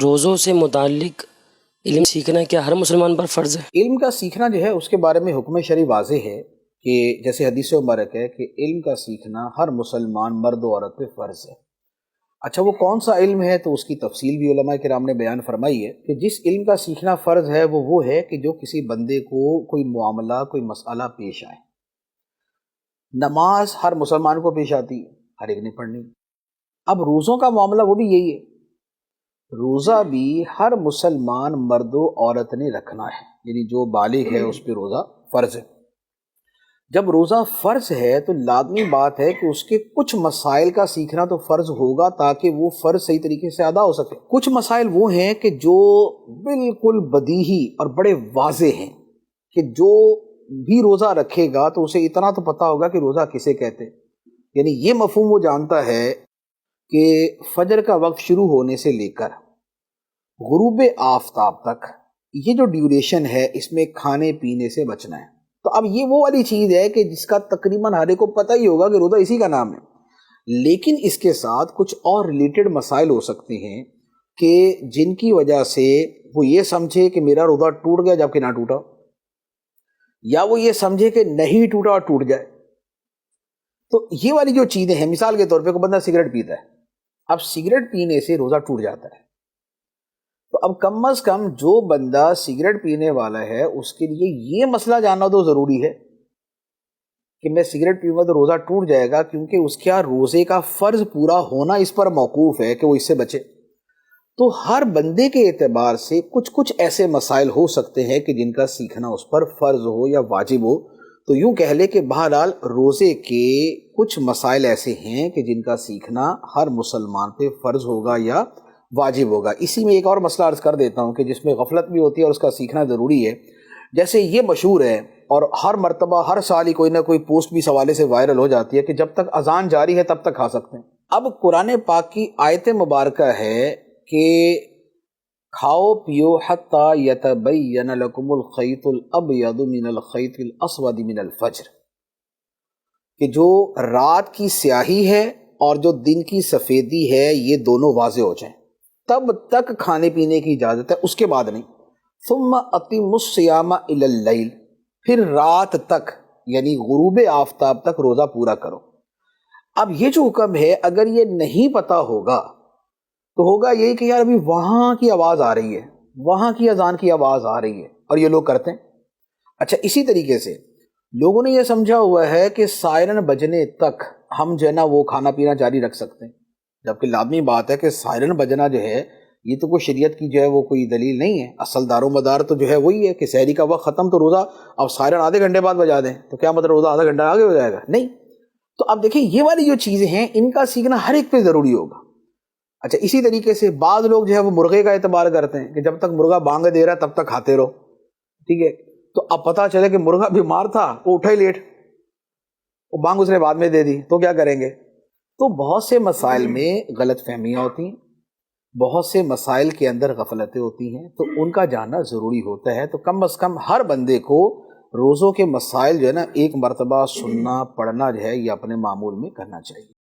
روزوں سے متعلق علم سیکھنا کیا ہر مسلمان پر فرض ہے؟ علم کا سیکھنا جو ہے اس کے بارے میں حکم شرعی واضح ہے کہ جیسے حدیث مبارک ہے کہ علم کا سیکھنا ہر مسلمان مرد و عورت پہ فرض ہے۔ اچھا وہ کون سا علم ہے تو اس کی تفصیل بھی علماء کرام نے بیان فرمائی ہے کہ جس علم کا سیکھنا فرض ہے وہ ہے کہ جو کسی بندے کو کوئی معاملہ کوئی مسئلہ پیش آئے۔ نماز ہر مسلمان کو پیش آتی ہے، ہر ایک نے پڑھنی۔ اب روزوں کا معاملہ وہ بھی یہی ہے، روزہ بھی ہر مسلمان مرد و عورت نے رکھنا ہے، یعنی جو بالغ ہے اس پہ روزہ فرض ہے۔ جب روزہ فرض ہے تو لازمی بات ہے کہ اس کے کچھ مسائل کا سیکھنا تو فرض ہوگا تاکہ وہ فرض صحیح طریقے سے ادا ہو سکے۔ کچھ مسائل وہ ہیں کہ جو بالکل بدیہی اور بڑے واضح ہیں کہ جو بھی روزہ رکھے گا تو اسے اتنا تو پتہ ہوگا کہ روزہ کسے کہتے ہیں، یعنی یہ مفہوم وہ جانتا ہے کہ فجر کا وقت شروع ہونے سے لے کر غروب آفتاب تک یہ جو ڈیوریشن ہے اس میں کھانے پینے سے بچنا ہے۔ تو اب یہ وہ والی چیز ہے کہ جس کا تقریباً ہر ایک کو پتہ ہی ہوگا کہ روزہ اسی کا نام ہے، لیکن اس کے ساتھ کچھ اور ریلیٹڈ مسائل ہو سکتے ہیں کہ جن کی وجہ سے وہ یہ سمجھے کہ میرا روزہ ٹوٹ گیا جبکہ نہ ٹوٹا، یا وہ یہ سمجھے کہ نہیں ٹوٹا اور ٹوٹ جائے۔ تو یہ والی جو چیزیں ہیں، مثال کے طور پہ کوئی بندہ سگریٹ پیتا ہے، اب سگریٹ پینے سے روزہ ٹوٹ جاتا ہے، تو اب کم از کم جو بندہ سگریٹ پینے والا ہے اس کے لیے یہ مسئلہ جاننا تو ضروری ہے کہ میں سگریٹ پیوں گا تو روزہ ٹوٹ جائے گا، کیونکہ اس کا روزے کا فرض پورا ہونا اس پر موقوف ہے کہ وہ اس سے بچے۔ تو ہر بندے کے اعتبار سے کچھ ایسے مسائل ہو سکتے ہیں کہ جن کا سیکھنا اس پر فرض ہو یا واجب ہو۔ تو یوں کہہ لے کہ بہرحال روزے کے کچھ مسائل ایسے ہیں کہ جن کا سیکھنا ہر مسلمان پہ فرض ہوگا یا واجب ہوگا۔ اسی میں ایک اور مسئلہ عرض کر دیتا ہوں کہ جس میں غفلت بھی ہوتی ہے اور اس کا سیکھنا ضروری ہے۔ جیسے یہ مشہور ہے اور ہر مرتبہ ہر سال ہی کوئی نہ کوئی پوسٹ بھی اس حوالے سے وائرل ہو جاتی ہے کہ جب تک اذان جاری ہے تب تک کھا سکتے ہیں۔ اب قرآن پاک کی آیت مبارکہ ہے کہ کھاؤ پیو حتی یتبین لکم الخیط الابیض من الخیط الاسود من الفجر، کہ جو رات کی سیاہی ہے اور جو دن کی سفیدی ہے یہ دونوں واضح ہو جائیں تب تک کھانے پینے کی اجازت ہے، اس کے بعد نہیں۔ ثم اتموا الصیام الی اللیل، پھر رات تک یعنی غروب آفتاب تک روزہ پورا کرو۔ اب یہ جو حکم ہے اگر یہ نہیں پتہ ہوگا تو ہوگا یہی کہ یار ابھی وہاں کی آواز آ رہی ہے، وہاں کی اذان کی آواز آ رہی ہے اور یہ لوگ کرتے ہیں۔ اچھا اسی طریقے سے لوگوں نے یہ سمجھا ہوا ہے کہ سائرن بجنے تک ہم جو ہے نا وہ کھانا پینا جاری رکھ سکتے ہیں، جبکہ لازمی بات ہے کہ سائرن بجنا جو ہے یہ تو کوئی شریعت کی جو ہے وہ کوئی دلیل نہیں ہے۔ اصل دار و مدار تو جو ہے وہی ہے کہ سحری کا وقت ختم تو روزہ، اب سائرن آدھے گھنٹے بعد بجا دیں تو کیا مطلب روزہ آدھا گھنٹہ آگے ہو جائے گا؟ نہیں۔ تو اب دیکھیں یہ والی جو چیزیں ہیں ان کا سیکھنا ہر ایک پہ ضروری ہوگا۔ اچھا اسی طریقے سے بعض لوگ جو ہے وہ مرغے کا اعتبار کرتے ہیں کہ جب تک مرغا بانگ دے رہا ہے تب تک کھاتے رہو، ٹھیک ہے؟ تو اب پتہ چلے کہ مرغا بیمار تھا، وہ اٹھا ہی لیٹ، وہ بانگ اس نے بعد میں دے دی، تو کیا کریں گے؟ تو بہت سے مسائل میں غلط فہمیاں ہوتی ہیں، بہت سے مسائل کے اندر غفلتیں ہوتی ہیں، تو ان کا جاننا ضروری ہوتا ہے۔ تو کم از کم ہر بندے کو روزوں کے مسائل جو ہے نا ایک مرتبہ سننا پڑھنا جو ہے یہ اپنے معمول میں کرنا چاہیے۔